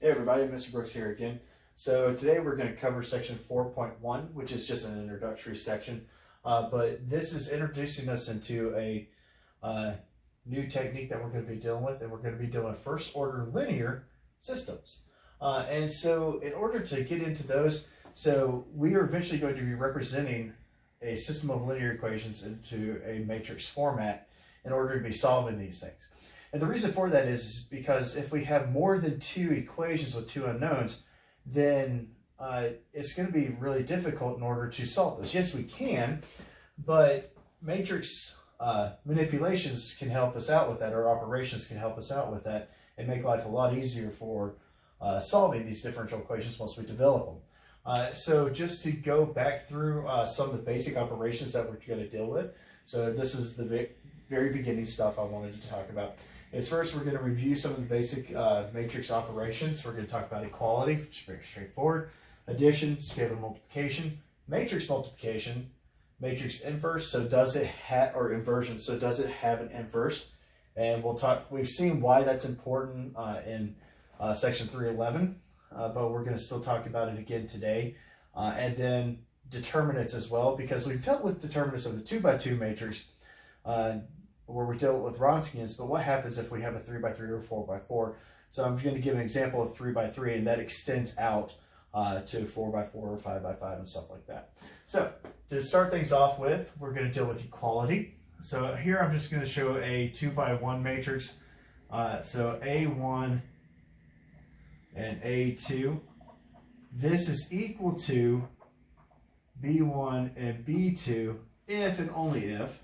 Hey everybody, Mr. Brooks here again. So today we're going to cover section 4.1, which is just an introductory section. But this is introducing us into a new technique that we're going to be dealing with, and we're going to be dealing with first order linear systems. And so in order to get into those, so we are eventually going to be representing a system of linear equations into a matrix format in order to be solving these things. And the reason for that is because if we have more than two equations with two unknowns, then it's going to be really difficult in order to solve those. Yes, we can, but matrix manipulations can help us out with that, or operations can help us out with that, and make life a lot easier for solving these differential equations once we develop them. So just to go back through some of the basic operations that we're going to deal with. So this is the very beginning stuff I wanted to talk about. First, we're going to review some of the basic matrix operations. We're going to talk about equality, which is very straightforward, addition, scalar multiplication, matrix multiplication, matrix inverse, so does it have, or inversion, so does it have an inverse? And we'll talk, we've seen why that's important in section 311, but we're going to still talk about it again today. And then determinants as well, because we've dealt with determinants of the 2x2 matrix, where we dealt with Wronskians, but what happens if we have a 3x3 or 4x4? So I'm going to give an example of 3x3, and that extends out to 4x4 or 5x5 and stuff like that. So to start things off with, we're going to deal with equality. So here I'm just going to show a 2x1 matrix. So A1 and A2. This is equal to B1 and B2 if and only if.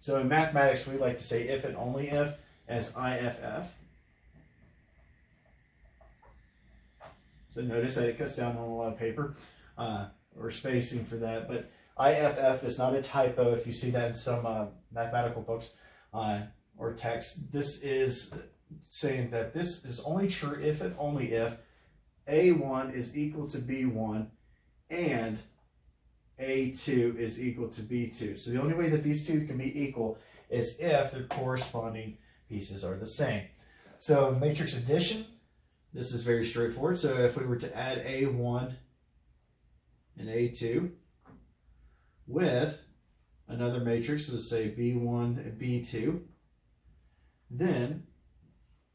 So in mathematics, we like to say if and only if as IFF. So notice that it cuts down on a lot of paper or spacing for that. But IFF is not a typo if you see that in some mathematical books or text. This is saying that this is only true if and only if A1 is equal to B1 and A2 is equal to B2. So the only way that these two can be equal is if their corresponding pieces are the same. So matrix addition, this is very straightforward. So if we were to add A1 and A2 with another matrix, let's say B1 and B2, then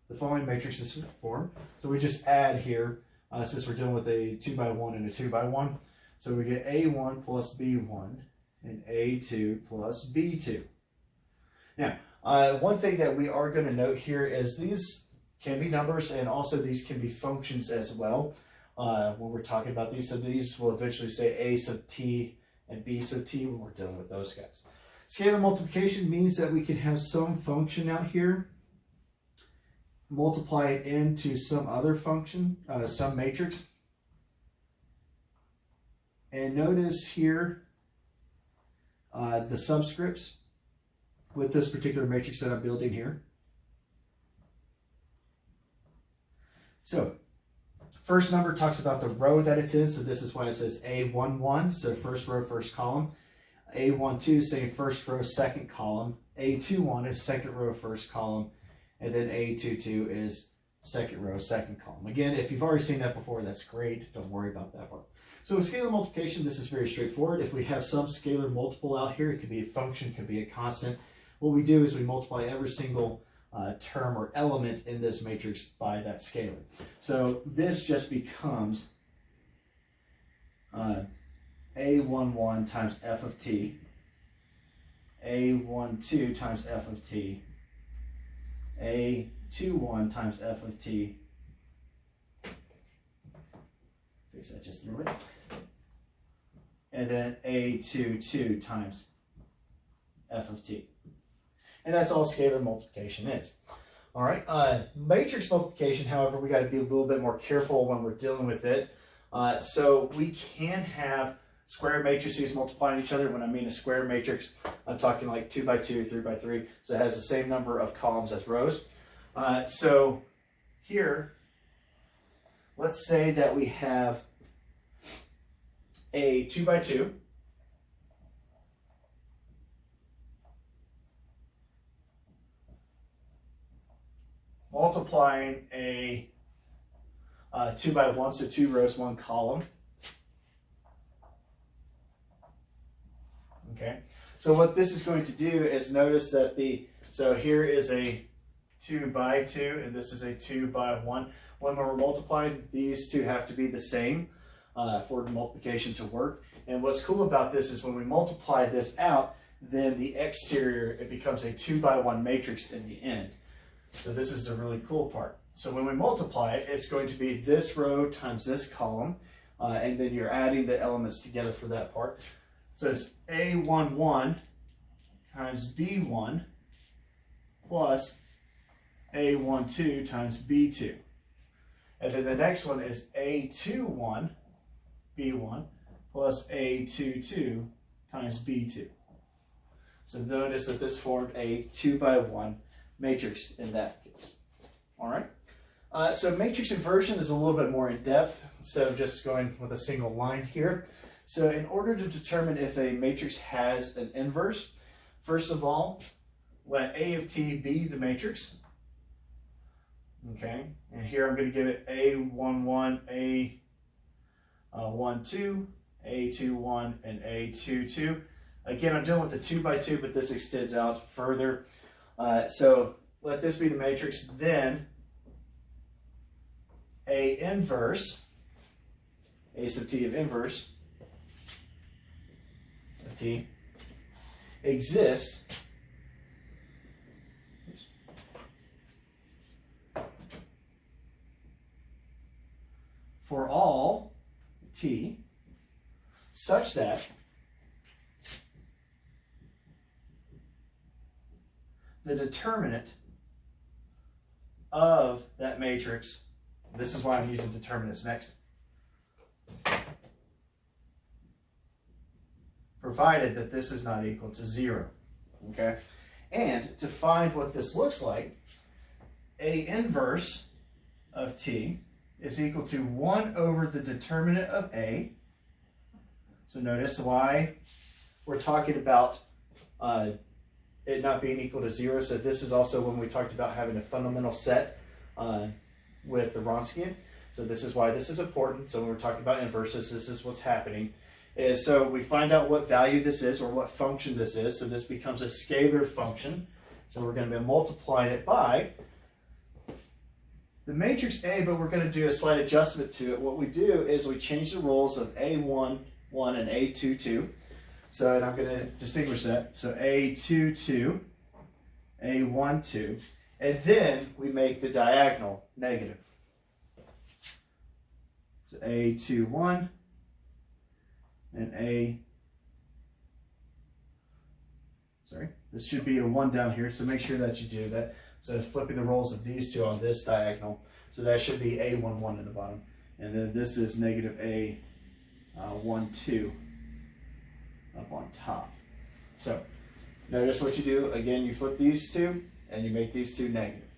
the following matrix is formed. So we just add here, since we're dealing with a 2x1 and a 2x1. So we get A1 plus B1 and A2 plus B2. Now, one thing that we are going to note here is these can be numbers, and also these can be functions as well when we're talking about these. So these will eventually say A sub t and B sub t when we're dealing with those guys. Scalar multiplication means that we can have some function out here, multiply it into some other function, some matrix. And notice here the subscripts with this particular matrix that I'm building here. So first number talks about the row that it's in. So this is why it says A11, so first row, first column. A12, same first row, second column. A21 is second row, first column. And then A22 is second row, second column. Again, if you've already seen that before, that's great. Don't worry about that part. So with scalar multiplication, this is very straightforward. If we have some scalar multiple out here, it could be a function, it could be a constant. What we do is we multiply every single term or element in this matrix by that scalar. So this just becomes A11 times f of t, A12 times f of t, A21 times f of t. Fix that just a little bit. And then A22 times f of t. And that's all scalar multiplication is. All right, matrix multiplication, however, we got to be a little bit more careful when we're dealing with it. So we can have square matrices multiplying each other. When I mean a square matrix, I'm talking like 2x2, 3x3, so it has the same number of columns as rows. So here, let's say that we have a 2x2, multiplying a 2 by 1, so 2 rows, 1 column. Okay, so what this is going to do is notice that so here is a 2 by 2 and this is a 2 by 1. When we're multiplying, these two have to be the same for the multiplication to work. And what's cool about this is when we multiply this out, then the exterior, it becomes a 2 by 1 matrix in the end. So this is the really cool part. So when we multiply it, it's going to be this row times this column, and then you're adding the elements together for that part. So it's A11 times B1 plus A12 times B2. And then the next one is A21 B1 plus A22 times B2. So notice that this formed a 2 by 1 matrix in that case. All right. So matrix inversion is a little bit more in depth instead of just going with a single line here. So in order to determine if a matrix has an inverse, first of all, let A of t be the matrix. Okay, and here I'm going to give it A11, A12, A21, and A22. Again, I'm dealing with the 2 by 2, but this extends out further. So let this be the matrix. Then A inverse, A sub t of inverse of t, exists for all t such that the determinant of that matrix, this is why I'm using determinants next, provided that this is not equal to 0. Okay? And to find what this looks like, A inverse of t is equal to 1 over the determinant of A. So notice why we're talking about it not being equal to 0. So this is also when we talked about having a fundamental set with the Wronskian. So this is why this is important. So when we're talking about inverses, this is what's happening. So we find out what value this is or what function this is. So this becomes a scalar function. So we're going to be multiplying it by the matrix A, but we're going to do a slight adjustment to it. What we do is we change the roles of A11 and A22. So, and I'm going to distinguish that. So A22, A12, and then we make the diagonal negative. So A21 and this should be a 1 down here, so make sure that you do that. So flipping the roles of these two on this diagonal, so that should be A11 in the bottom. And then this is negative A12 up on top. So notice what you do. Again, you flip these two and you make these two negative.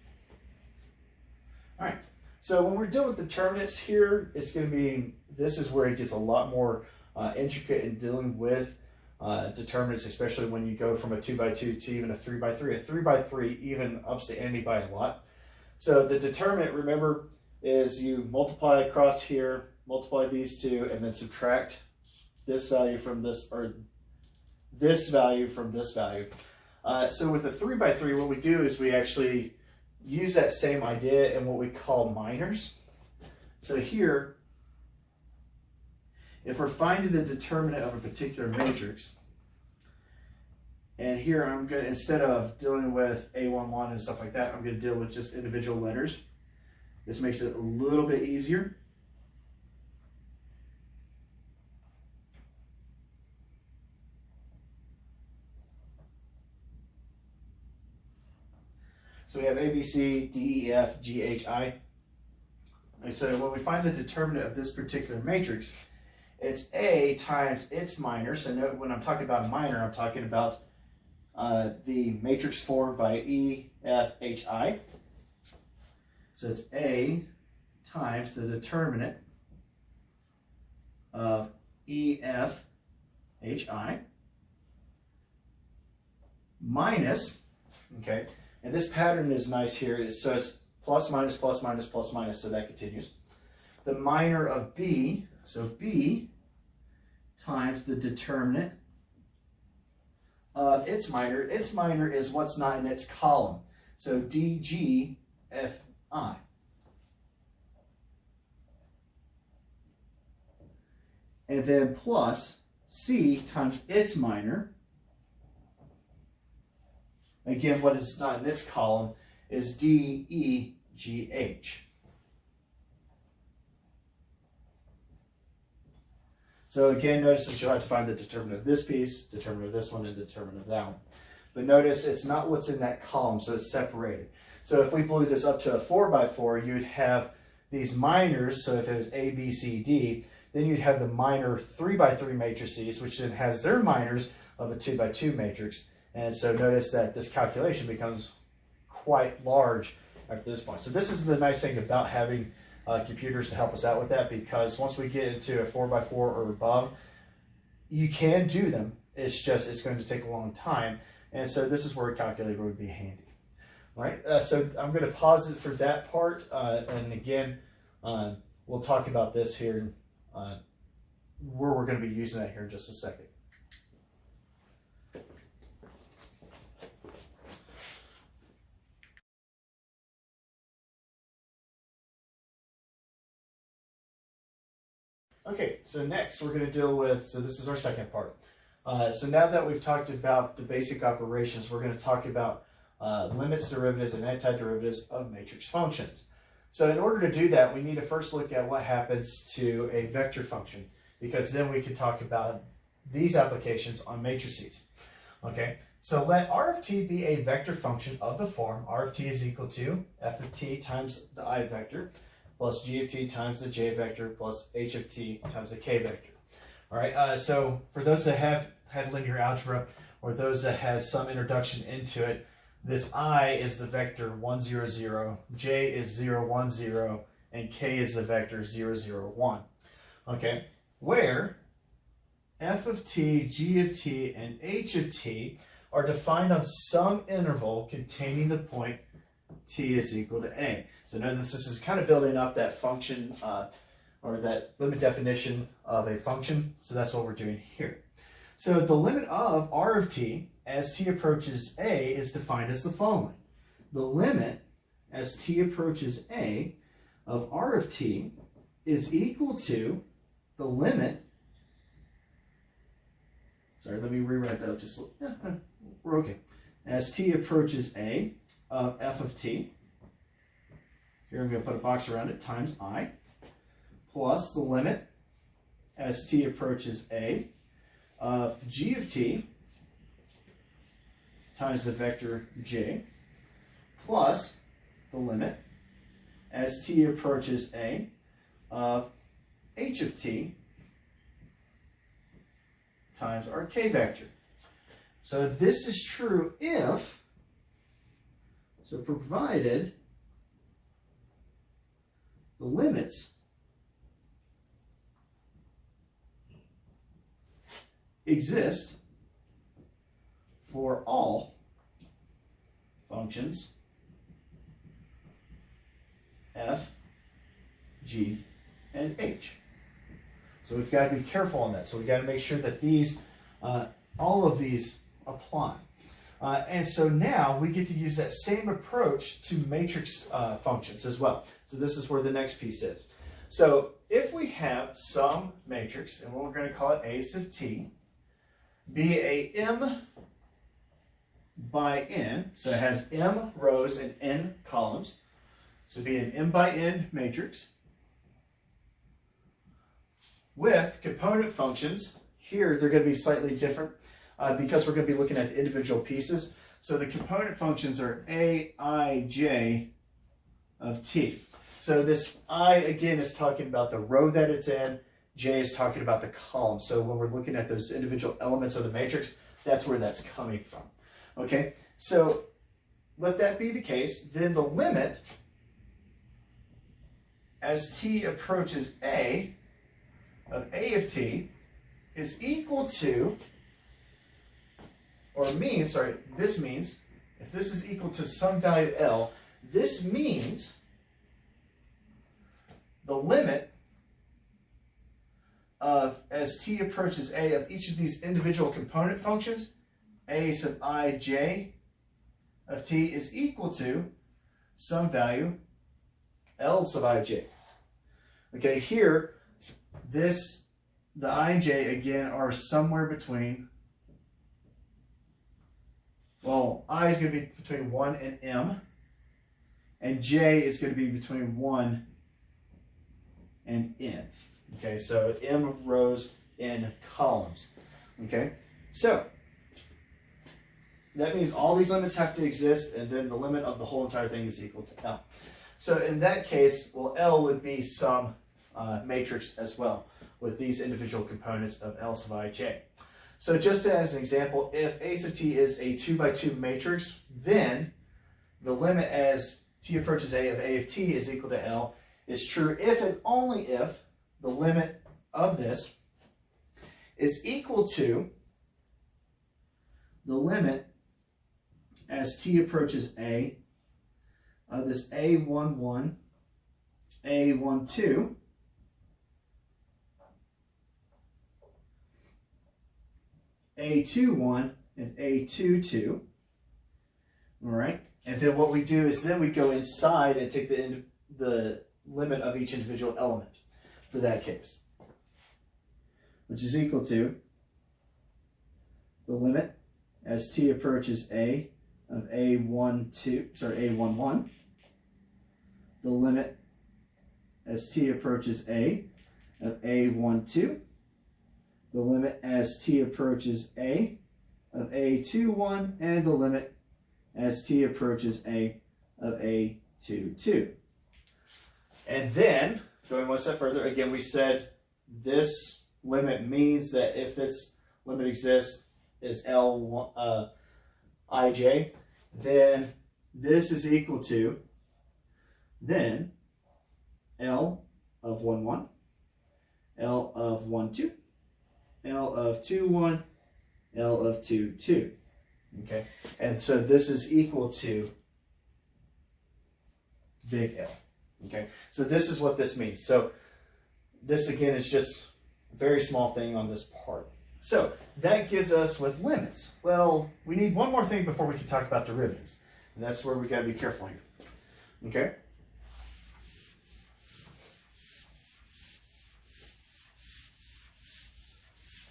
All right, so when we're dealing with determinants here, it's going to be, this is where it gets a lot more intricate in dealing with determinants, especially when you go from a 2 by 2 to even a 3 by 3. A 3 by 3 even ups the ante by a lot. So the determinant, remember, is you multiply across here, multiply these two, and then subtract this value from this, or this value from this value. So with the 3 by 3, what we do is we actually use that same idea in what we call minors. So here, if we're finding the determinant of a particular matrix, and here I'm going to, instead of dealing with A11 and stuff like that, I'm going to deal with just individual letters. This makes it a little bit easier. So we have A, B, C, D, E, F, G, H, I. And so when we find the determinant of this particular matrix, it's A times its minor. So note when I'm talking about a minor, I'm talking about the matrix formed by E, F, H, I. So it's A times the determinant of E, F, H, I minus, okay, and this pattern is nice here. So it's plus minus, plus minus, plus minus, so that continues. the minor of B, so B times the determinant of its minor. Its minor is what's not in its column. So DGFI. And then plus C times its minor. Again, what is not in its column is DEGH. So again, notice that you'll have to find the determinant of this piece, determinant of this one, and determinant of that one. But notice it's not what's in that column, so it's separated. So if we blew this up to a 4x4, you'd have these minors, so if it was A, B, C, D, then you'd have the minor 3x3 matrices, which then has their minors of a 2x2 matrix. And so notice that this calculation becomes quite large after this point. So this is the nice thing about having computers to help us out with that, because once we get into a 4x4 or above, you can do them. It's just, it's going to take a long time. And so this is where a calculator would be handy. All right, so I'm going to pause it for that part. And again, we'll talk about this here, where we're going to be using that here in just a second. Okay, so next we're going to deal with, so this is our second part. So now that we've talked about the basic operations, we're going to talk about limits, derivatives, and antiderivatives of matrix functions. So in order to do that, we need to first look at what happens to a vector function, because then we can talk about these applications on matrices. Okay, so let R of t be a vector function of the form R of t is equal to f of t times the I vector plus g of t times the j vector plus h of t times the k vector. All right, so for those that have had linear algebra, or those that have some introduction into it, this I is the vector 1, 0, 0, j is 0, 1, 0, and k is the vector 0, 0, 1. Okay, where f of t, g of t, and h of t are defined on some interval containing the point t is equal to a. So notice this is kind of building up that function or that limit definition of a function. So that's what we're doing here. So the limit of R of t as t approaches a is defined as the following. The limit as t approaches a of R of t is equal to the limit, sorry, let me rewrite that just, we're okay. As t approaches a of f of t, here I'm going to put a box around it, times I, plus the limit as t approaches a of g of t times the vector j, plus the limit as t approaches a of h of t times our k vector. So this is true if, so provided the limits exist for all functions f, g, and h. So we've got to be careful on that. So we've got to make sure that these, all of these apply. And so now we get to use that same approach to matrix functions as well. So this is where the next piece is. So if we have some matrix, and we're going to call it A sub t, be a m by n, so it has m rows and n columns, so be an m by n matrix with component functions. Here they're going to be slightly different because we're going to be looking at the individual pieces. So the component functions are a, I, j of t. So this I, again, is talking about the row that it's in. J is talking about the column. So when we're looking at those individual elements of the matrix, that's where that's coming from. Okay, so let that be the case. Then the limit as t approaches a of a of t is equal to, or means, sorry, this means, if this is equal to some value L, this means the limit as t approaches a of each of these individual component functions, a sub ij of t is equal to some value L sub ij. Okay, here, the ij again are somewhere between, well, I is going to be between 1 and m, and j is going to be between 1 and n. Okay, so m rows, n columns. Okay, so that means all these limits have to exist, and then the limit of the whole entire thing is equal to L. So in that case, well, L would be some matrix as well, with these individual components of L sub ij. So just as an example, if A sub t is a 2 by 2 matrix, then the limit as t approaches a of t is equal to L is true if and only if the limit of this is equal to the limit as t approaches a of this A11, A12, A21, and A22. All right, and then what we do is then we go inside and take the limit of each individual element for that case, which is equal to the limit as t approaches a of A11, the limit as t approaches a of A12, the limit as t approaches a of A21, and the limit as t approaches a of A22. And then, going one step further, again, we said this limit means that if its limit exists is L ij, then this is equal to then L of 1, 1, L of 1, 2, L of 2, 1, L of 2, 2. Okay, and so this is equal to big L. Okay, so this is what this means. So this again is just a very small thing on this part. So that gives us with limits. Well, we need one more thing before we can talk about derivatives. And that's where we got to be careful here. Okay?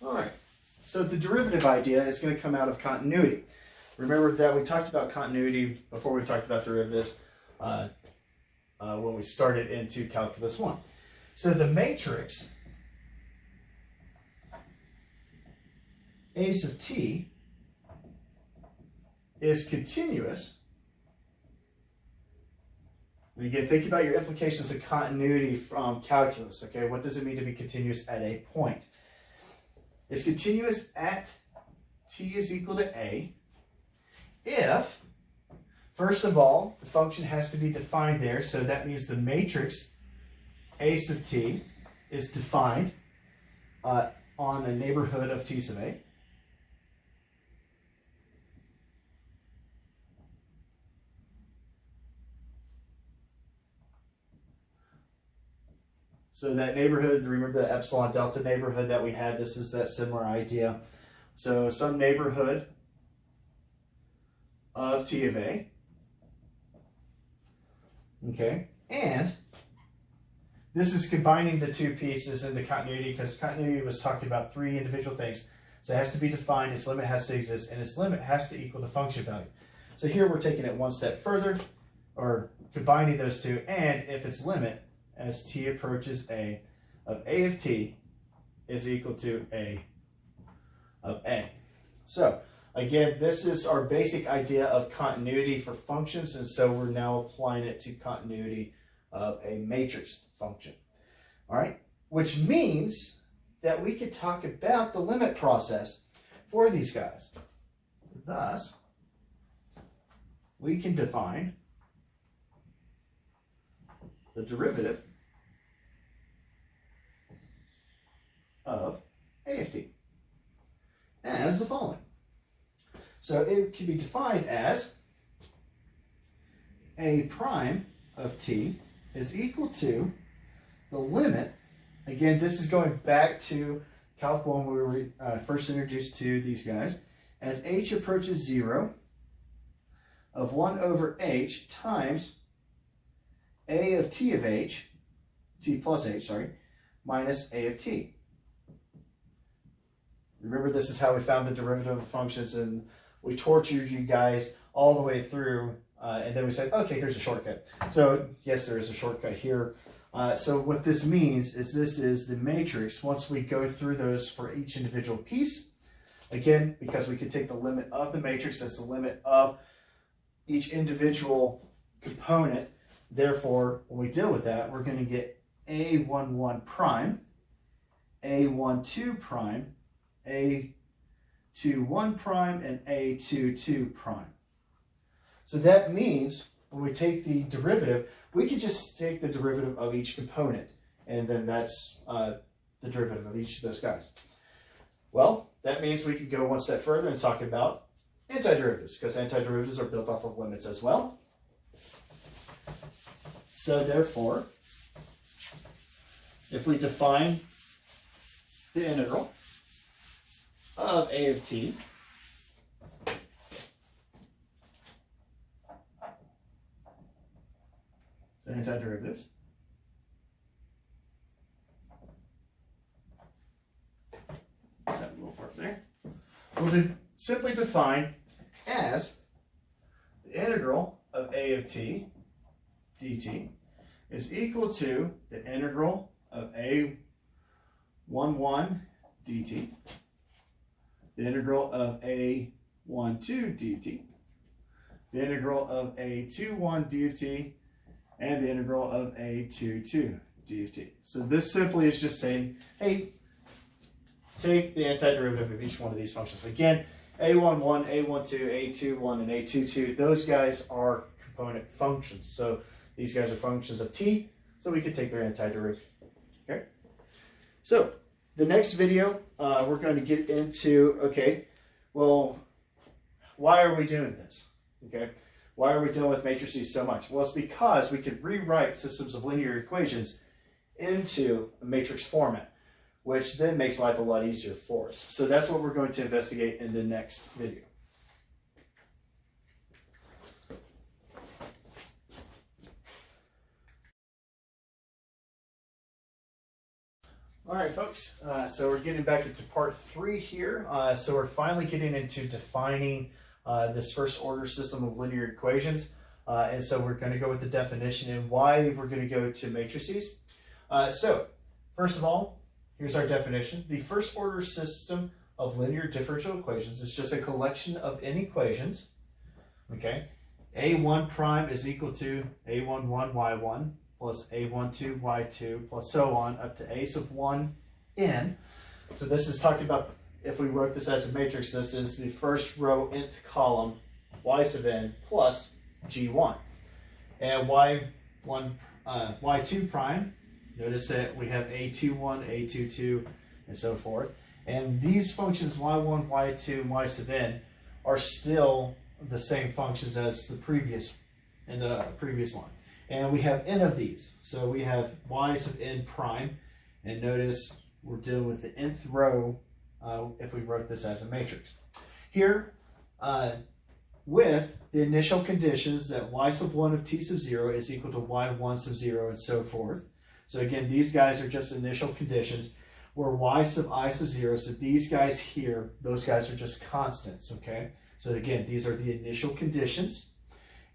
All right. So the derivative idea is going to come out of continuity. Remember that we talked about continuity before we talked about derivatives when we started into Calculus 1. So the matrix A sub t is continuous. And again, think about your implications of continuity from calculus. Okay, what does it mean to be continuous at a point? It's continuous at t is equal to a if, first of all, the function has to be defined there. So that means the matrix A sub t is defined on a neighborhood of t sub a. So that neighborhood, remember the epsilon delta neighborhood that we had, this is that similar idea. So some neighborhood of t of a, okay, and this is combining the two pieces into continuity because continuity was talking about three individual things. So it has to be defined, its limit has to exist, and its limit has to equal the function value. So here we're taking it one step further, or combining those two, and if its limit as t approaches a of t is equal to a of a. So again, this is our basic idea of continuity for functions, and so we're now applying it to continuity of a matrix function. All right, which means that we could talk about the limit process for these guys. Thus, we can define the derivative of a of t as the following. So it can be defined as a prime of t is equal to the limit. Again, this is going back to Calc 1, we were first introduced to these guys. As h approaches 0, of 1 over h times a of t of h, t plus h, sorry, minus a of t. Remember, this is how we found the derivative of functions, and we tortured you guys all the way through, and then we said, okay, there's a shortcut. So yes, there is a shortcut here. So what this means is this is the matrix. Once we go through those for each individual piece, again, because we could take the limit of the matrix, that's the limit of each individual component. Therefore, when we deal with that, we're going to get A11 prime, A12 prime, A21 prime, and A22 prime. So that means when we take the derivative, we could just take the derivative of each component, and then that's the derivative of each of those guys. Well, that means we could go one step further and talk about antiderivatives, because antiderivatives are built off of limits as well. So therefore, if we define the integral of a of t so antiderivatives, that little part there, we'll simply define as the integral of a of t dt is equal to the integral of a11 dt, the integral of a12 dt, the integral of a21 d of t, and the integral of a22 d of t. So this simply is just saying, hey, take the antiderivative of each one of these functions. Again, a11, a12, a21, and a22, those guys are component functions. So these guys are functions of t, so we could take their antiderivative. Okay. So the next video, we're going to get into, okay, well, why are we doing this? Okay. Why are we dealing with matrices so much? Well, it's because we could rewrite systems of linear equations into a matrix format, which then makes life a lot easier for us. So that's what we're going to investigate in the next video. All right, folks, so we're getting back into part 3 here. So we're finally getting into defining this first order system of linear equations. And so we're going to go with the definition and why we're going to go to matrices. So first of all, here's our definition. The first order system of linear differential equations is just a collection of n equations. Okay, a1 prime is equal to a11 y1 plus a12 y2 plus so on up to a sub 1 n. So this is talking about, if we wrote this as a matrix, this is the first row nth column y sub n plus g1. And y2 prime, notice that we have a21, a22, and so forth. And these functions y1, y2, and y sub n are still the same functions as the previous, in the previous line. And we have n of these. So we have y sub n prime, and notice we're dealing with the nth row if we wrote this as a matrix. Here, with the initial conditions that y sub 1 of t sub 0 is equal to y1 sub 0 and so forth. So again, these guys are just initial conditions, where y sub I sub 0, so these guys here, those guys are just constants, okay? So again, these are the initial conditions.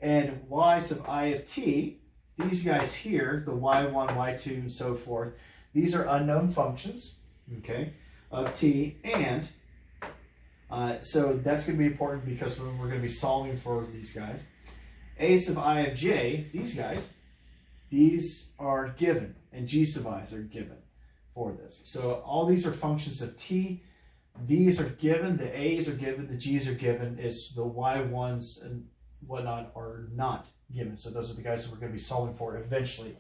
And y sub I of t, these guys here, the y1, y2, and so forth, these are unknown functions, okay, of t. And so that's going to be important because we're going to be solving for these guys. A sub I of j, these guys, these are given, and g sub i's are given for this. So all these are functions of t. These are given, the a's are given, the g's are given, is the y1s and whatnot are not given. So those are the guys that we're going to be solving for eventually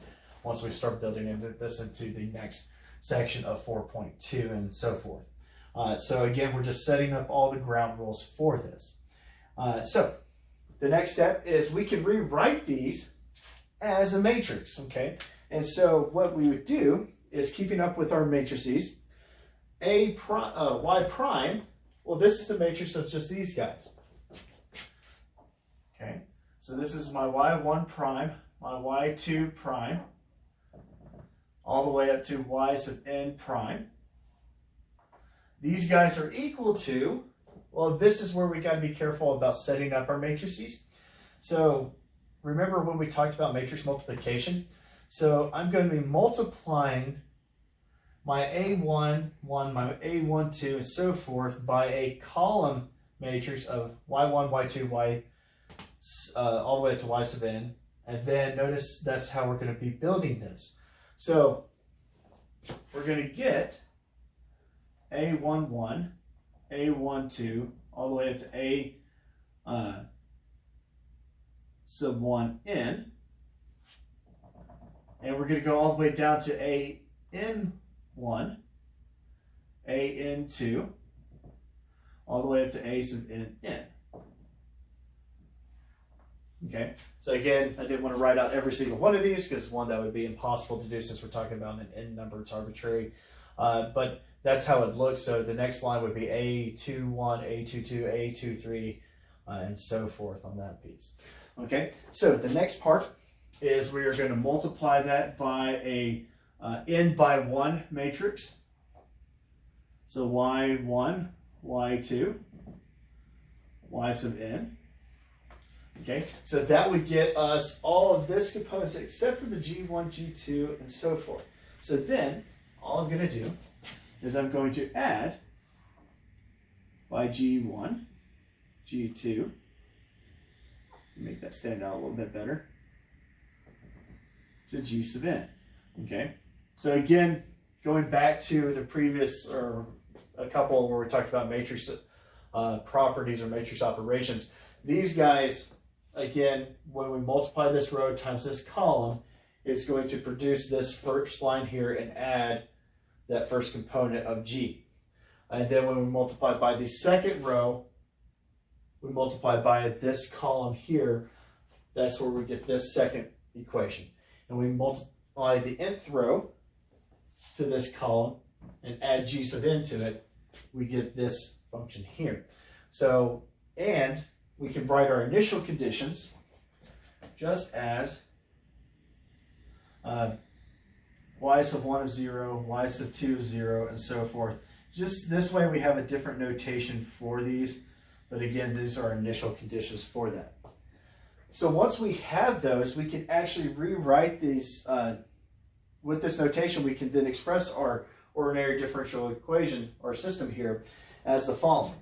once we start building into this into the next section of 4.2 and so forth. So again, we're just setting up all the ground rules for this. So the next step is we can rewrite these as a matrix, okay? And so what we would do is, keeping up with our matrices, y prime, well, this is the matrix of just these guys. Okay, so this is my y1 prime, my y2 prime, all the way up to y sub n prime. These guys are equal to, well, this is where we got to be careful about setting up our matrices. So remember when we talked about matrix multiplication? So I'm going to be multiplying my A1, my A1, 2, and so forth by a column matrix of y1, y2, y, all the way up to y sub n. And then notice that's how we're going to be building this. So we're going to get A11, A12, all the way up to A sub 1n. And we're going to go all the way down to AN1, AN2, all the way up to A sub nn. Okay, so again, I didn't want to write out every single one of these because one, that would be impossible to do since we're talking about an n number, it's arbitrary. But that's how it looks. So the next line would be A21, A22, A23, and so forth on that piece. Okay, so the next part is we are going to multiply that by a n by 1 matrix. So y1, y2, y sub n. Okay, so that would get us all of this components except for the G1, G2, and so forth. So then, all I'm going to do is I'm going to add by G1, G2, make that stand out a little bit better, to G sub n. Okay, so again, going back to the previous, or a couple where we talked about matrix properties or matrix operations, these guys, again, when we multiply this row times this column, it's going to produce this first line here and add that first component of G. And then when we multiply by the second row, we multiply by this column here. That's where we get this second equation. And we multiply the nth row to this column and add G sub n to it. We get this function here. So, and we can write our initial conditions just as y sub 1 of 0, y sub 2 of 0, and so forth. Just this way we have a different notation for these, but again, these are initial conditions for that. So once we have those, we can actually rewrite these, with this notation, we can then express our ordinary differential equation, or system here, as the following.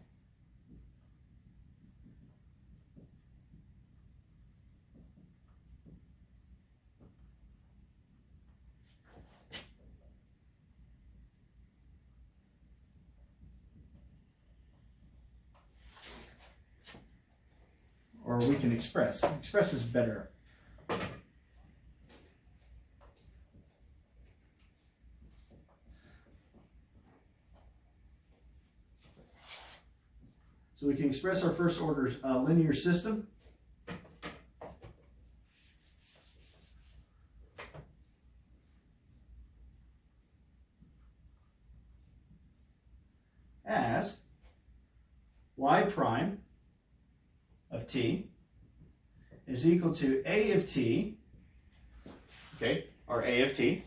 Or we can express. Express is better. So we can express our first order linear system as y prime of t is equal to a of t, okay, or a of t,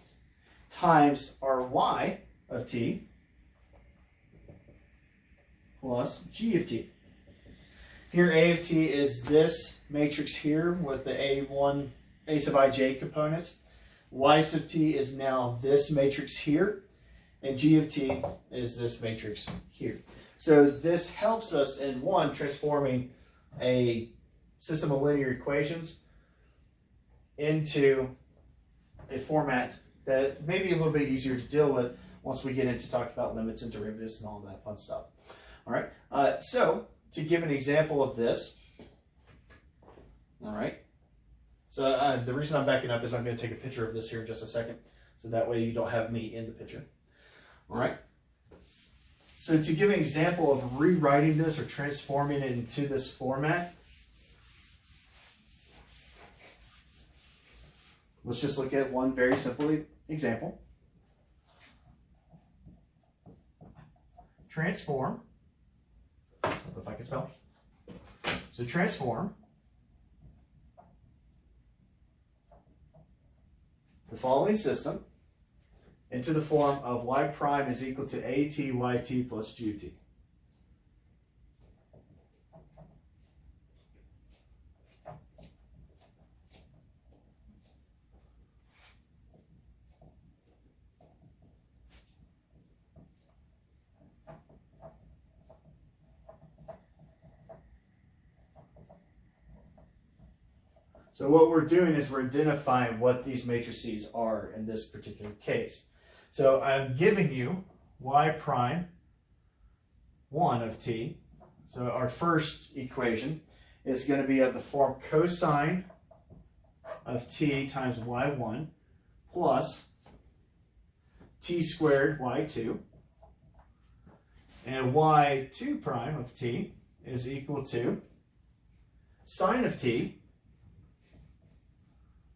times our y of t plus g of t. Here a of t is this matrix here with the a1, a sub ij components. Y sub t is now this matrix here, and g of t is this matrix here. So this helps us in one, transforming a system of linear equations into a format that may be a little bit easier to deal with once we get into talking about limits and derivatives and all that fun stuff. All right, so to give an example of this, all right, so the reason I'm backing up is I'm going to take a picture of this here in just a second, so that way you don't have me in the picture. All right, so to give an example of rewriting this or transforming it into this format, let's just look at one very simple example. transform, if I can spell. So transform the following system into the form of y prime is equal to at yt plus g of t. So what we're doing is we're identifying what these matrices are in this particular case. So I'm giving you y prime 1 of t. So our first equation is going to be of the form cosine of t times y1 plus t squared y2. And y2 prime of t is equal to sine of t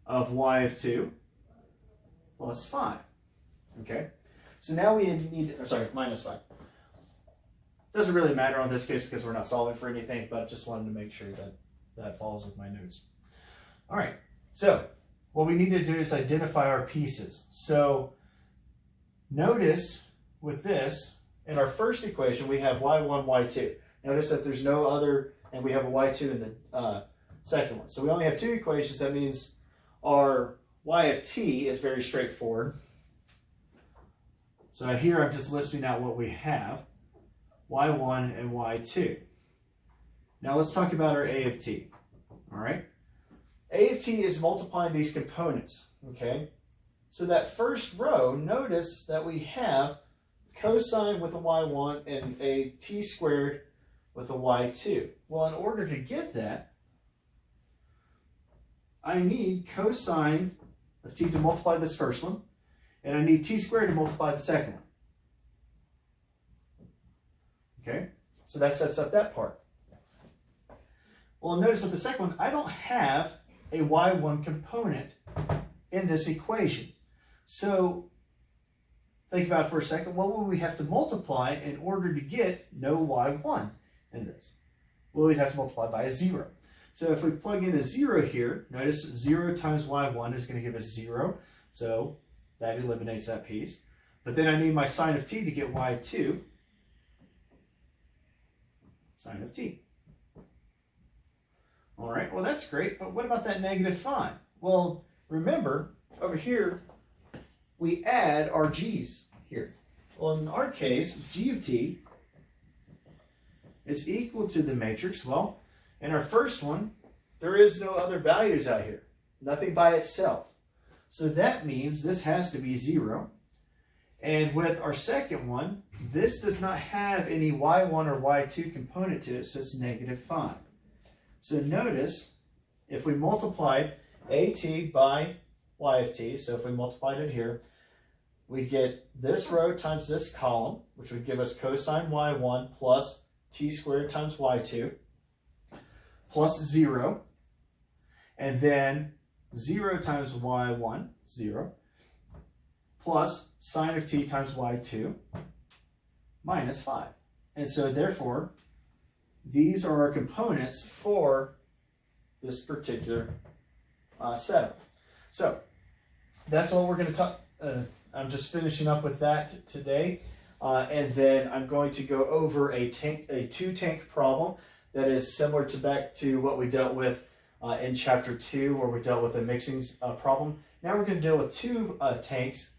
of y of 2 plus 5. Okay, so now we need, minus 5. Doesn't really matter on this case because we're not solving for anything, but just wanted to make sure that that follows with my notes. All right, so what we need to do is identify our pieces. So notice with this, in our first equation, we have y1, y2. Notice that there's no other, and we have a y2 in the second one. So we only have 2 equations. That means our y of t is very straightforward. So here I'm just listing out what we have, y1 and y2. Now let's talk about our a of t, all right? A of t is multiplying these components, okay? So that first row, notice that we have cosine with a y1 and a t squared with a y2. Well, in order to get that, I need cosine of t to multiply this first one, and I need t squared to multiply the second one. Okay, so that sets up that part. Well, notice with the second one, I don't have a y1 component in this equation. So think about it for a second. What would we have to multiply in order to get no y1 in this? Well, we'd have to multiply by a 0. So if we plug in a 0 here, notice 0 times y1 is going to give us 0. So that eliminates that piece. But then I need my sine of t to get y2. Sine of t. All right, well, that's great. But what about that negative 5? Well, remember, over here, we add our g's here. Well, in our case, g of t is equal to the matrix. Well, in our first one, there is no other values out here. Nothing by itself. So that means this has to be 0. And with our second one, this does not have any y1 or y2 component to it, so it's negative 5. So notice, if we multiplied at by y of t, so if we multiplied it here, we get this row times this column, which would give us cosine y1 plus t squared times y2, plus 0, and then 0 times y1, 0, plus sine of t times y2, minus 5. And so therefore, these are our components for this particular setup. So that's what we're going to talk. I'm just finishing up with that today. And then I'm going to go over a two-tank problem that is similar to back to what we dealt with in chapter 2, where we dealt with a mixing problem. Now we're going to deal with 2 tanks,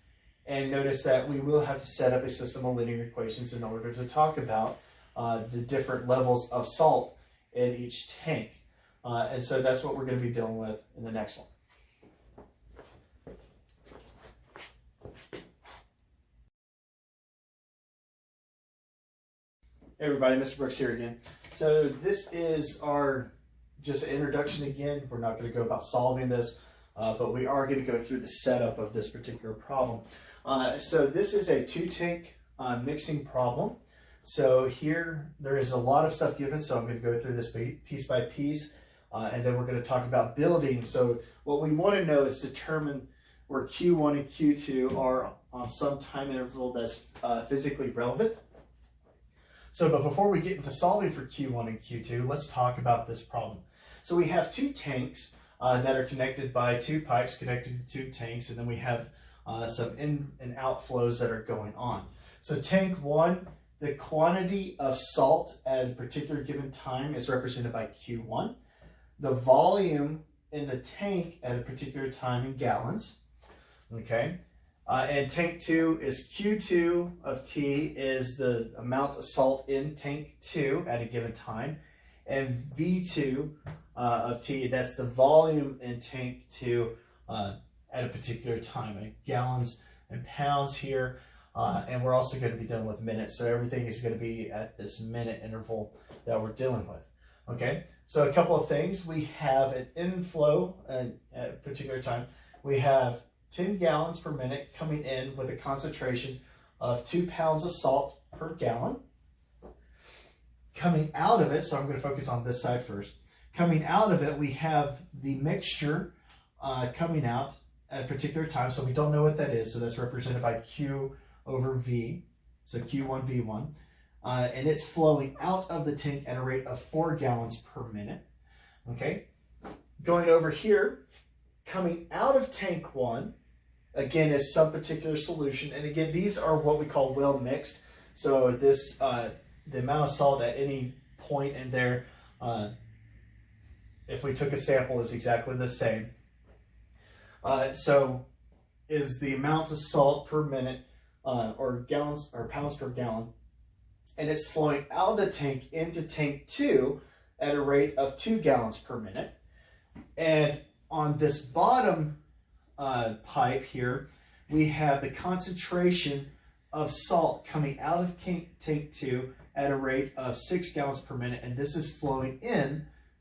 and notice that we will have to set up a system of linear equations in order to talk about the different levels of salt in each tank. And so that's what we're going to be dealing with in the next one. Hey everybody, Mr. Brooks here again. So this is our just introduction again. We're not going to go about solving this, but we are going to go through the setup of this particular problem. So this is a 2-tank mixing problem. So here there is a lot of stuff given, so I'm going to go through this piece by piece, and then we're going to talk about building. So what we want to know is determine where Q1 and Q2 are on some time interval that's physically relevant. So, but before we get into solving for Q1 and Q2, let's talk about this problem. So we have two tanks that are connected by two pipes connected to two tanks, and then we have some in and out flows that are going on. So tank 1, the quantity of salt at a particular given time is represented by Q1. The volume in the tank at a particular time in gallons, okay? And tank 2 is Q2 of T is the amount of salt in tank 2 at a given time. And V2 of T, that's the volume in tank 2 at a particular time, in gallons and pounds here. And we're also going to be dealing with minutes. So everything is going to be at this minute interval that we're dealing with. Okay, so a couple of things. We have an inflow at a particular time. We have 10 gallons per minute coming in with a concentration of 2 pounds of salt per gallon. Coming out of it, so I'm going to focus on this side first. Coming out of it, we have the mixture coming out at a particular time. So we don't know what that is. So that's represented by Q over V. So Q1, V1. And it's flowing out of the tank at a rate of 4 gallons per minute. Okay. Going over here, coming out of tank 1, again, is some particular solution. And again, these are what we call well mixed. So this, the amount of salt at any point in there, if we took a sample, is exactly the same. So is the amount of salt per minute, or gallons or pounds per gallon, and it's flowing out of the tank into tank 2 at a rate of 2 gallons per minute. And on this bottom pipe here, we have the concentration of salt coming out of tank 2 at a rate of 6 gallons per minute, and this is flowing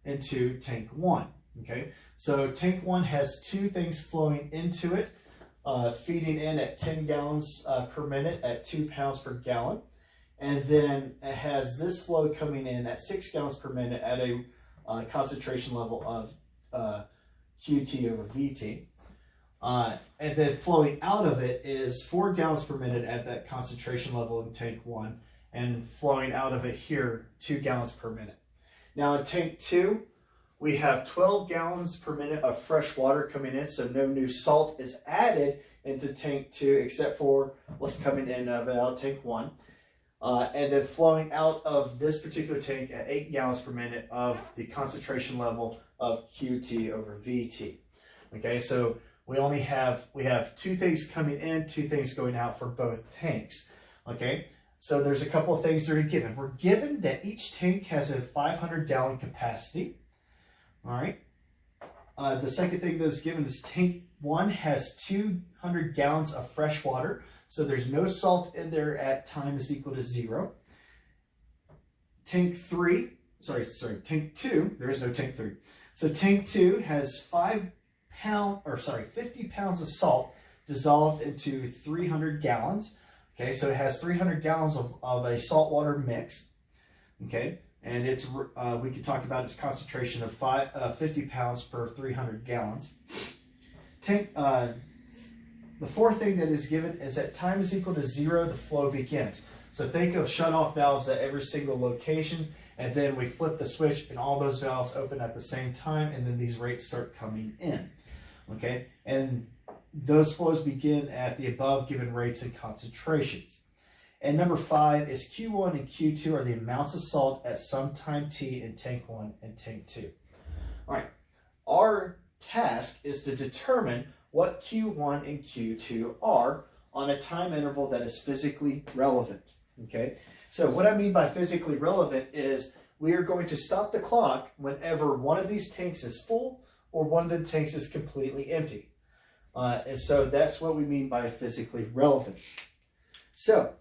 into tank 1. Okay, so tank 1 has two things flowing into it, feeding in at 10 gallons per minute at 2 pounds per gallon. And then it has this flow coming in at 6 gallons per minute at a concentration level of QT over VT. And then flowing out of it is 4 gallons per minute at that concentration level in tank 1, and flowing out of it here 2 gallons per minute. Now in tank 2, we have 12 gallons per minute of fresh water coming in, so no new salt is added into tank 2 except for what's coming in out tank 1. And then flowing out of this particular tank at 8 gallons per minute of the concentration level of QT over VT. Okay, so we have two things coming in, two things going out for both tanks. Okay, so there's a couple of things that are given. We're given that each tank has a 500-gallon capacity. All right. The second thing that's given is tank 1 has 200 gallons of fresh water. So there's no salt in there at time is equal to 0. Tank 2, there is no tank 3. So tank 2 has 50 pounds of salt dissolved into 300 gallons. Okay, so it has 300 gallons of a saltwater mix. Okay, and it's we could talk about its concentration of 50 pounds per 300 gallons. The fourth thing that is given is that time is equal to 0, the flow begins. So think of shut-off valves at every single location, and then we flip the switch and all those valves open at the same time, and then these rates start coming in. Okay, and those flows begin at the above given rates and concentrations. And number 5 is Q1 and Q2 are the amounts of salt at some time t in tank 1 and tank 2. All right, our task is to determine what Q1 and Q2 are on a time interval that is physically relevant. Okay, so what I mean by physically relevant is we are going to stop the clock whenever one of these tanks is full or one of the tanks is completely empty. And so that's what we mean by physically relevant. So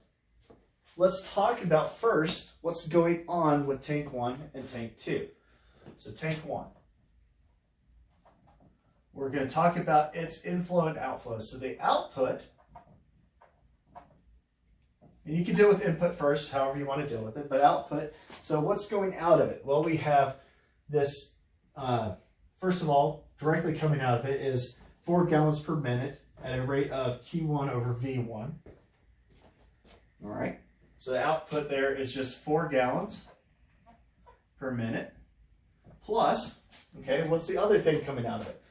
let's talk about first what's going on with tank 1 and tank 2. So tank 1. We're going to talk about its inflow and outflow. So the output, and you can deal with input first, however you want to deal with it, but output, so what's going out of it? Well, we have this, first of all, directly coming out of it is 4 gallons per minute at a rate of Q1 over V1. All right. So the output there is just 4 gallons per minute plus, okay, what's the other thing coming out of it?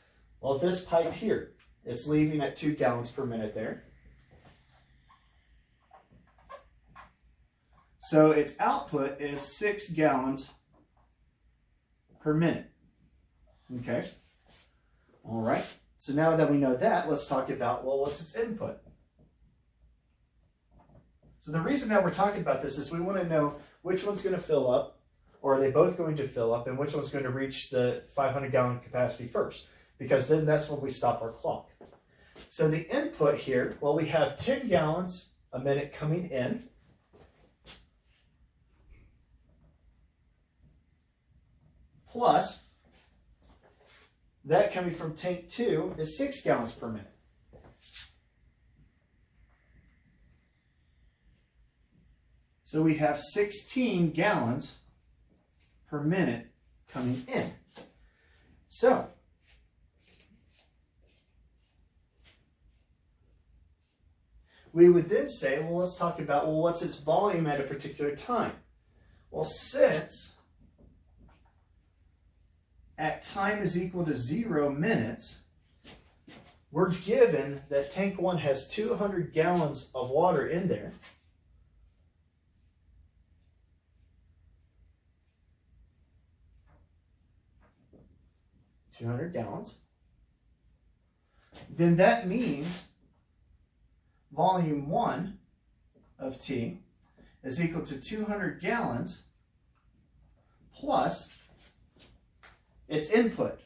Well, this pipe here, it's leaving at 2 gallons per minute there. So its output is 6 gallons per minute. Okay. All right. So now that we know that, let's talk about, well, what's its input? So the reason that we're talking about this is we want to know which one's going to fill up, or are they both going to fill up, and which one's going to reach the 500-gallon capacity first, because then that's when we stop our clock. So the input here, well, we have 10 gallons a minute coming in, plus that coming from tank 2 is 6 gallons per minute. So we have 16 gallons per minute coming in. So we would then say, well, let's talk about, well, what's its volume at a particular time? Well, since at time is equal to 0 minutes, we're given that tank 1 has 200 gallons of water in there. $200 gallons. Then that means volume 1 of T is equal to 200 gallons plus its input,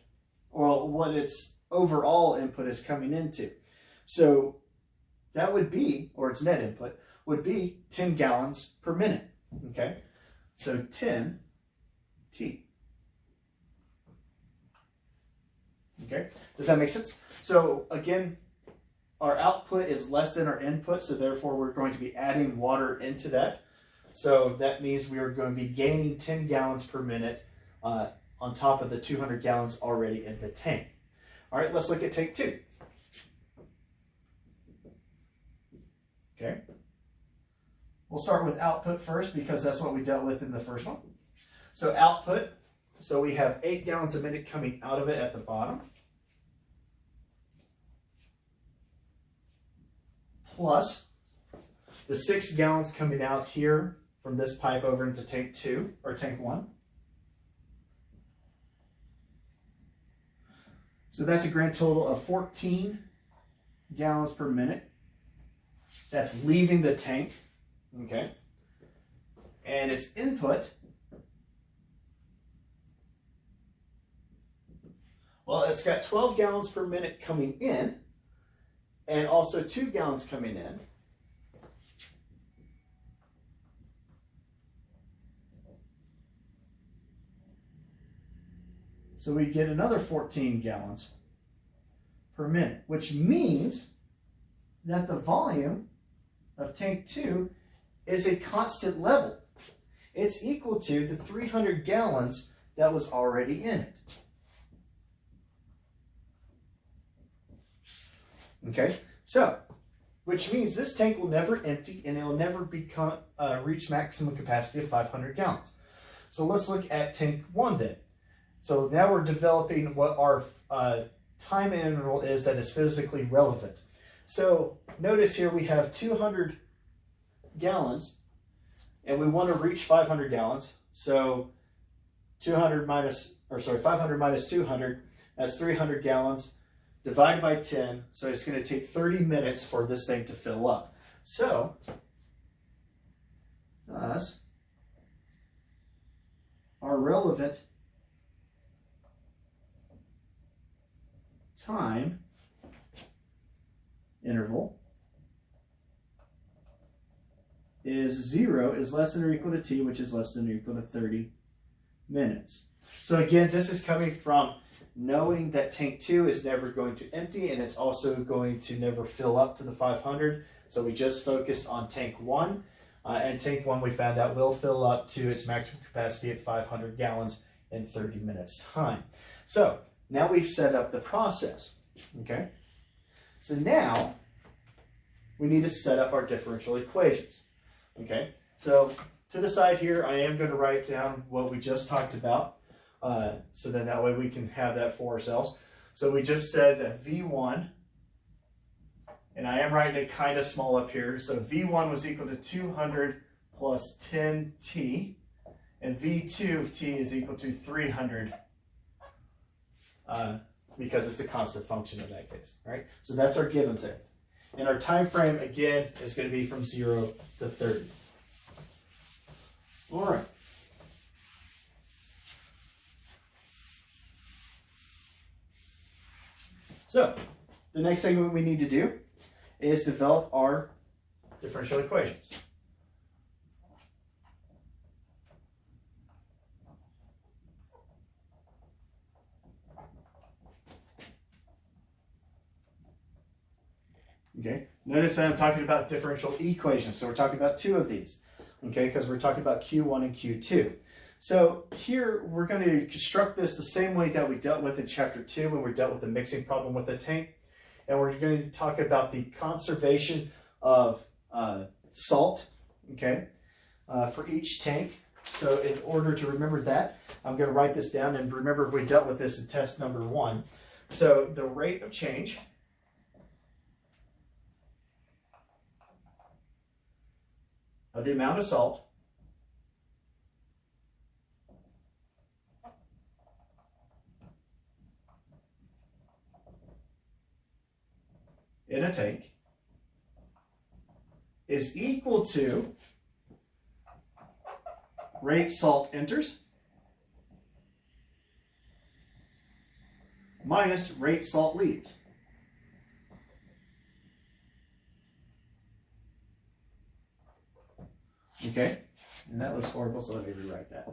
or what its overall input is coming into. So that would be, or its net input, would be 10 gallons per minute. Okay, so 10 T. Okay, does that make sense? So again, our output is less than our input, so therefore we're going to be adding water into that. So that means we are going to be gaining 10 gallons per minute on top of the 200 gallons already in the tank. All right, let's look at tank 2. Okay, we'll start with output first because that's what we dealt with in the first one. So output, so we have 8 gallons a minute coming out of it at the bottom, plus the 6 gallons coming out here from this pipe over into tank 2, or tank 1. So that's a grand total of 14 gallons per minute. That's leaving the tank, okay? And its input, well, it's got 12 gallons per minute coming in, and also 2 gallons coming in. So we get another 14 gallons per minute, which means that the volume of tank 2 is a constant level. It's equal to the 300 gallons that was already in it. Okay, so, which means this tank will never empty and it will never become reach maximum capacity of 500 gallons. So let's look at tank 1 then. So now we're developing what our time interval is that is physically relevant. So notice here we have 200 gallons and we want to reach 500 gallons. So 500 minus 200, that's 300 gallons. Divided by 10, so it's going to take 30 minutes for this thing to fill up. So, thus, our relevant time interval is 0 is less than or equal to T, which is less than or equal to 30 minutes. So again, this is coming from knowing that tank 2 is never going to empty and it's also going to never fill up to the 500. So we just focused on tank 1. And tank 1 we found out will fill up to its maximum capacity at 500 gallons in 30 minutes time. So now we've set up the process. Okay. So now we need to set up our differential equations. Okay. So to the side here, I am going to write down what we just talked about. So then that way we can have that for ourselves. So we just said that V1, and I am writing it kind of small up here. So V1 was equal to 200 plus 10t, and V2 of t is equal to 300 because it's a constant function in that case, right? So that's our given set. And our time frame, again, is going to be from 0 to 30. All right. So the next thing we need to do is develop our differential equations. Okay, notice that I'm talking about differential equations. So we're talking about two of these, okay, because we're talking about Q1 and Q2. So here we're going to construct this the same way that we dealt with in chapter 2 when we dealt with the mixing problem with the tank. And we're going to talk about the conservation of salt, okay, for each tank. So in order to remember that, I'm going to write this down. And remember, we dealt with this in test number 1. So the rate of change of the amount of salt in a tank is equal to rate salt enters minus rate salt leaves. Okay, and that looks horrible, so let me rewrite that.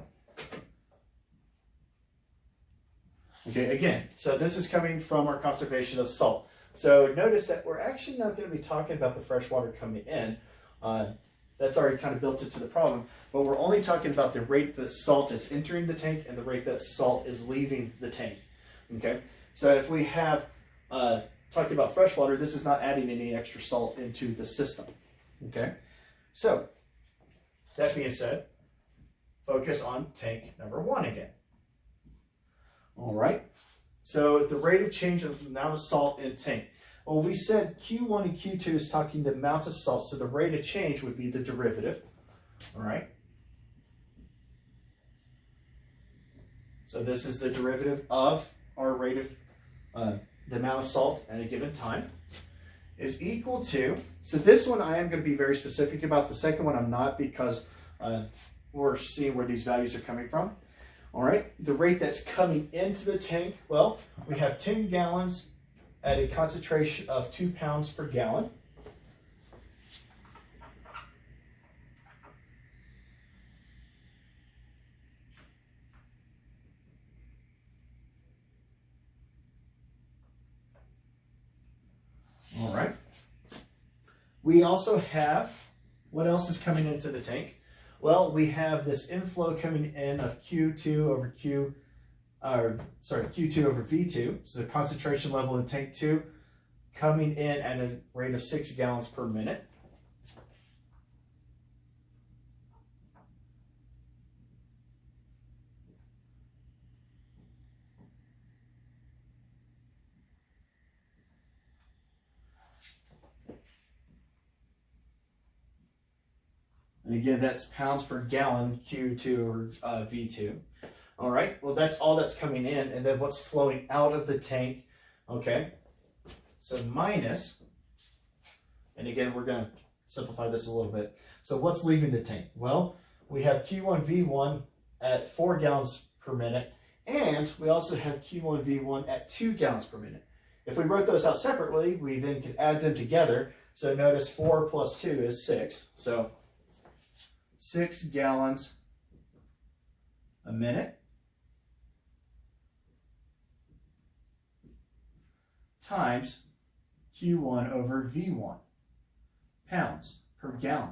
Okay, again, so this is coming from our conservation of salt. So notice that we're actually not going to be talking about the fresh water coming in. That's already kind of built into the problem, but we're only talking about the rate that salt is entering the tank and the rate that salt is leaving the tank. Okay, so if we have talking about fresh water, this is not adding any extra salt into the system. Okay, so that being said, focus on tank number 1 again. All right, so the rate of change of the amount of salt in tank. Well, we said Q1 and Q2 is talking the amounts of salt, so the rate of change would be the derivative. All right. So this is the derivative of our rate of the amount of salt at a given time is equal to, so this one I am going to be very specific about. The second one I'm not, because we're seeing where these values are coming from. All right, the rate that's coming into the tank, well, we have 10 gallons at a concentration of 2 pounds per gallon. All right. We also have, what else is coming into the tank? Well, we have this inflow coming in of Q2 over Q2 over V2. So the concentration level in tank 2 coming in at a rate of 6 gallons per minute. And again, that's pounds per gallon, Q2 or V2. All right, well, that's all that's coming in. And then what's flowing out of the tank, okay? So minus, and again, we're going to simplify this a little bit. So what's leaving the tank? Well, we have Q1 V1 at 4 gallons per minute, and we also have Q1 V1 at 2 gallons per minute. If we wrote those out separately, we then could add them together. So notice 4 plus 2 is 6. So 6 gallons a minute times Q1 over V1, pounds per gallon.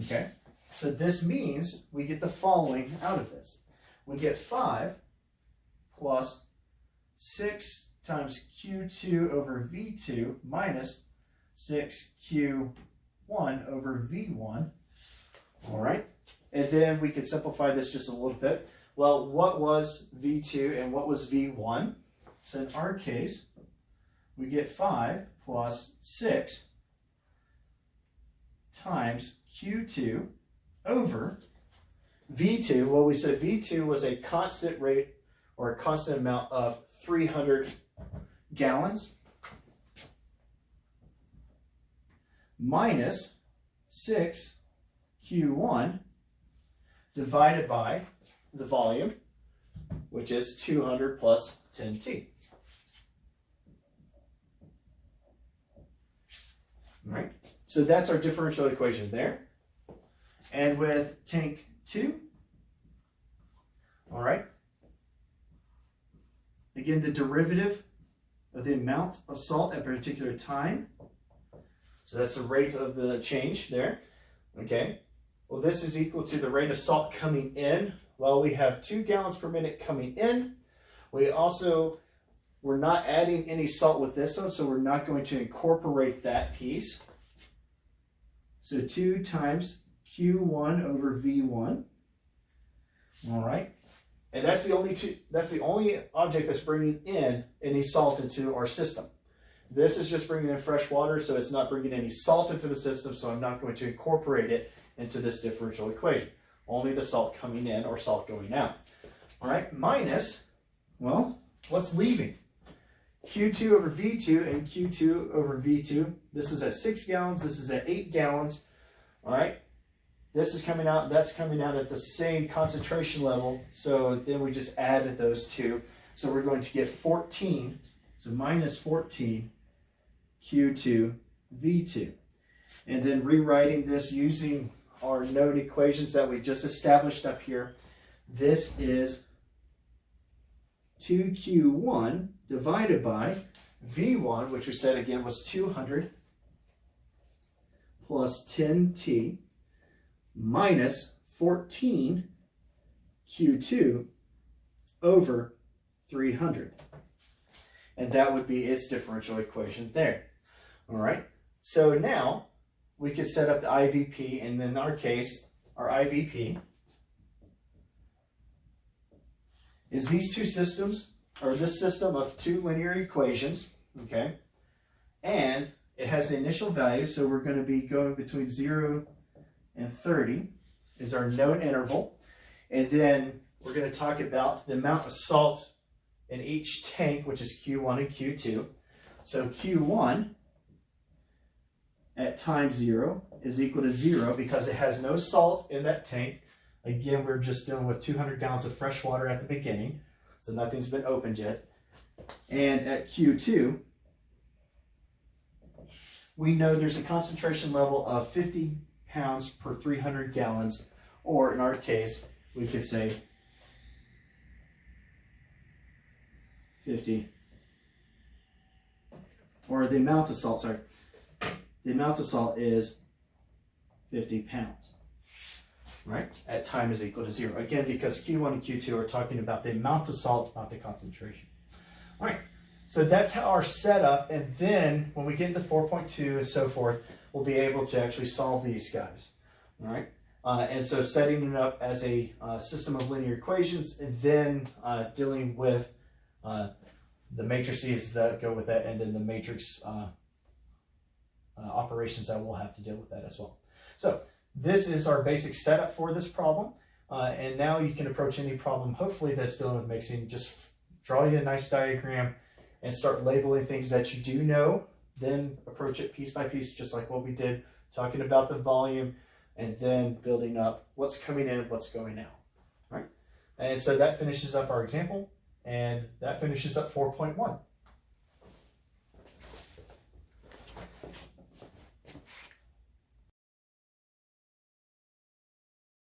Okay, so this means we get the following out of this. We get 5 plus 6 times Q2 over V2 minus 6Q 1 over V1. All right. And then we can simplify this just a little bit. Well, what was V2 and what was V1? So in our case, we get 5 plus 6 times Q2 over V2. Well, we said V2 was a constant rate or a constant amount of 300 gallons minus 6 Q1 divided by the volume, which is 200 plus 10T. All right, so that's our differential equation there. And with tank 2, all right, again, the derivative of the amount of salt at a particular time. So that's the rate of the change there. Okay, well, this is equal to the rate of salt coming in. Well, we have 2 gallons per minute coming in. We're not adding any salt with this one, so we're not going to incorporate that piece. So 2 times Q1 over V1. All right, and that's the only object that's bringing in any salt into our system. This is just bringing in fresh water, so it's not bringing any salt into the system, so I'm not going to incorporate it into this differential equation. Only the salt coming in or salt going out. All right, minus, well, what's leaving? Q2 over V2 and Q2 over V2. This is at 6 gallons, this is at 8 gallons. All right, this is coming out, that's coming out at the same concentration level, so then we just added those two. So we're going to get 14, so minus 14 Q2 V2. And then rewriting this using our known equations that we just established up here, this is 2Q1 divided by V1, which we said again was 200 plus 10T minus 14 Q2 over 300. And that would be its differential equation there. All right, so now we could set up the IVP, and in our case, our IVP is these two systems, or this system of 2 linear equations, okay? And it has the initial value, so we're going to be going between 0 and 30 is our known interval. And then we're going to talk about the amount of salt in each tank, which is Q1 and Q2. So Q1 at time 0 is equal to 0 because it has no salt in that tank. Again, we're just dealing with 200 gallons of fresh water at the beginning, so nothing's been opened yet. And at Q2, we know there's a concentration level of 50 pounds per 300 gallons, or in our case, we could say 50, or the amount of salt, sorry. The amount of salt is 50 pounds, right? At time is equal to 0. Again, because Q1 and Q2 are talking about the amount of salt, not the concentration. All right, so that's how our setup, and then when we get into 4.2 and so forth, we'll be able to actually solve these guys, all right? And so setting it up as a system of linear equations, and then dealing with the matrices that go with that, and then the matrix operations that we'll have to deal with that as well. So this is our basic setup for this problem. And now you can approach any problem, hopefully that's dealing with mixing. Just draw you a nice diagram and start labeling things that you do know, then approach it piece by piece, just like what we did, talking about the volume, and then building up what's coming in, what's going out, right? And so that finishes up our example, and that finishes up 4.1.